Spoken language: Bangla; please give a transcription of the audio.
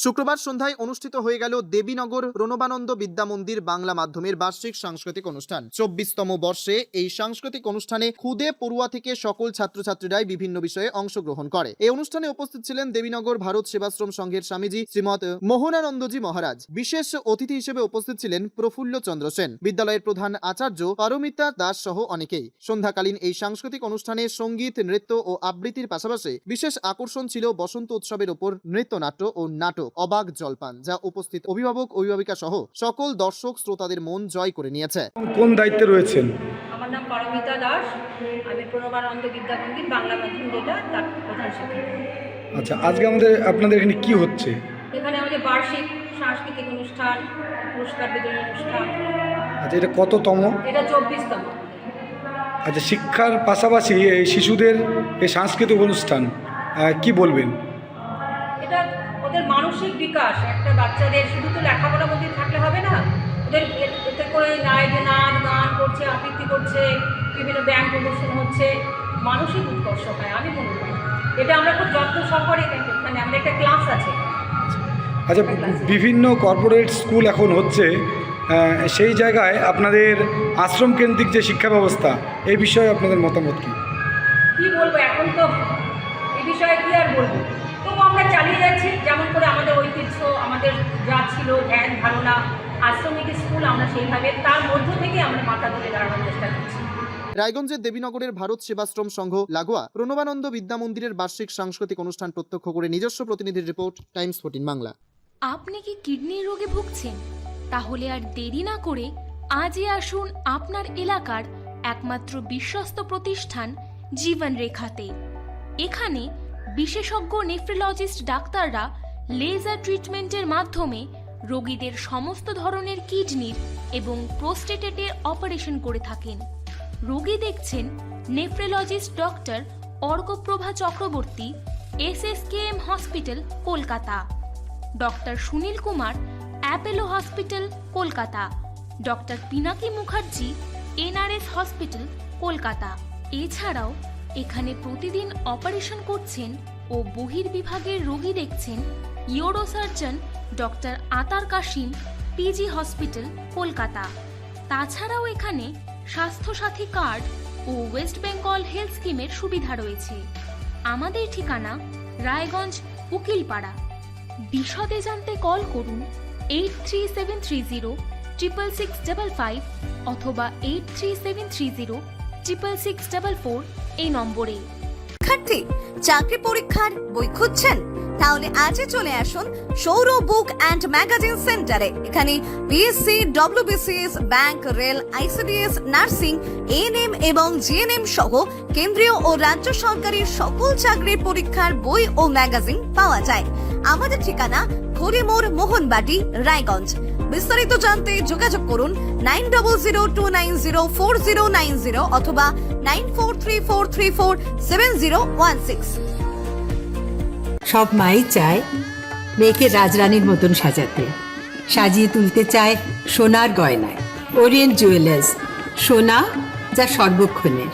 শুক্রবার সন্ধ্যায় অনুষ্ঠিত হয়ে গেল দেবীনগর প্রণবানন্দ বিদ্যা মন্দির বাংলা মাধ্যমের বার্ষিক সাংস্কৃতিক অনুষ্ঠান। 24তম বর্ষে এই সাংস্কৃতিক অনুষ্ঠানে খুদে পড়ুয়া থেকে সকল ছাত্রছাত্রীরাই বিভিন্ন বিষয়ে অংশগ্রহণ করে। এই অনুষ্ঠানে উপস্থিত ছিলেন দেবীনগর ভারত সেবাশ্রম সংঘের স্বামীজি শ্রীমৎ মোহনানন্দজি মহারাজ। বিশেষ অতিথি হিসেবে উপস্থিত ছিলেন প্রফুল্ল চন্দ্র সেন, বিদ্যালয়ের প্রধান আচার্য পারমিতা দাস সহ অনেকেই। সন্ধ্যাকালীন এই সাংস্কৃতিক অনুষ্ঠানে সঙ্গীত, নৃত্য ও আবৃত্তির পাশাপাশি বিশেষ আকর্ষণ ছিল বসন্ত উৎসবের ওপর নৃত্যনাট্য ও নাটক অবাক জলপান, যা উপস্থিত অভিভাবক অভিভাবিকা সহ সকল দর্শক শ্রোতাদের মন জয় করে নিয়েছে। কোন দায়িত্বে রয়েছেন? আমার নাম পারমিতা দাস, আমি প্রণবানন্দ বিদ্যা মন্দির বাংলা মাধ্যম যেটা তার প্রধান শিক্ষিকা। আচ্ছা, আজকে আপনাদের এখানে কি হচ্ছে? এখানে আমাদের বার্ষিক সাংস্কৃতিক অনুষ্ঠান, পুরস্কার বিতরণ অনুষ্ঠান। আচ্ছা, এটা কততম? এটা 24তম। আচ্ছা, শিক্ষার পাশাপাশি এই শিশুদের এই সাংস্কৃতিক অনুষ্ঠান কি বলবেন? এটা ওদের মানসিক বিকাশ, একটা বাচ্চাদের শুধু তো লেখাপড়ার মধ্যে থাকলে হবে না, ওদের এতে করে নাচ গান করছে, আবৃত্তি করছে, বিভিন্ন ব্যায়াম প্রদর্শন হচ্ছে, মানসিক উৎকর্ষ হয়। আমি মনে করি এটা আমরা খুব যত্ন সহকারে এখানে আমাদের একটা ক্লাস আছে। আচ্ছা, বিভিন্ন কর্পোরেট স্কুল এখন হচ্ছে, সেই জায়গায় আপনাদের আশ্রম কেন্দ্রিক যে শিক্ষা ব্যবস্থা, এই বিষয়ে আপনাদের মতামত কি বলবো? এখন তো এই বিষয়ে কি আর বলবো, তবু আমরা চালিয়ে যাচ্ছি যেমন করে আমাদের ঐতিহ্য, আমাদের যা ছিল ধ্যান ধারণা, আশ্রমিক স্কুল, আমরা সেইভাবে তার মধ্য থেকে আমরা মাথা তুলে দাঁড়ানোর চেষ্টা করছি। রায়গঞ্জের দেবীনগরের ভারত সেবাশ্রম সংঘ লাগোয়া প্রণবানন্দ বিদ্যা মন্দিরের বার্ষিক সাংস্কৃতিক অনুষ্ঠান প্রত্যক্ষ করে নিজস্ব প্রতিনিধির রিপোর্ট, টাইমস 14 বাংলা। আপনি কি কিডনির রোগে ভুগছেন? তাহলে আর দেরি না করে আজই আসুন আপনার এলাকার একমাত্র বিশ্বস্ত প্রতিষ্ঠান জীবন রেখাতে। এখানে বিশেষজ্ঞ নেফ্রোলজিস্ট ডাক্তাররা লেজার ট্রিটমেন্টের মাধ্যমে রোগীদের সমস্ত ধরনের কিডনির এবং প্রোস্টেটের অপারেশন করে থাকেন। রোগী দেখছেন nephrologist doctor Arkaprava Chakraborty, SSKM hospital, Kolkata; doctor Sunil Kumar, Apollo hospital, Kolkata; doctor Pinaki Mukherjee, NRS hospital, Kolkata. এছাড়াও এখানে প্রতিদিন অপারেশন করছেন ও বহির্বিভাগের রোগী দেখছেন ইউরোসার্জন ডক্টর আতার কাশিম, PG হসপিটাল, কলকাতা। তাছাড়াও এখানে স্বাস্থ্যসাথী কার্ড ও ওয়েস্ট বেঙ্গল হেলথ স্কিমের সুবিধা রয়েছে। আমাদের ঠিকানা রায়গঞ্জ, উকিলপাড়া। বিশদে জানতে কল করুন 8373066655 অথবা 8373066644 এই নম্বরে। শিক্ষার্থী, চাকরি পরীক্ষার বই খুঁজছেন? তাহলে আজই চলে আসুন সৌর বুক অ্যান্ড ম্যাগাজিন সেন্টারে। এখানে BSc, WBCS, bank, rail, ICDS, nursing, ANM এবং GNM সহ কেন্দ্রীয় ও রাজ্য সরকারের সকল চাকরির পরীক্ষার বই ও ম্যাগাজিন পাওয়া যায়। আমাদের ঠিকানা হরিমোড়, মোহনবাটি, রায়গঞ্জ। বিস্তারিত জানতে যোগাযোগ করুন 9002904090 অথবা 9434347016। সব মাই চায় মেয়েকে রাজরানীর মতন সাজাতে, সাজিয়ে তুলতে চায় সোনার গয়নায়। ওরিয়েন্ট জুয়েলার্স, সোনা যা সর্বক্ষণের।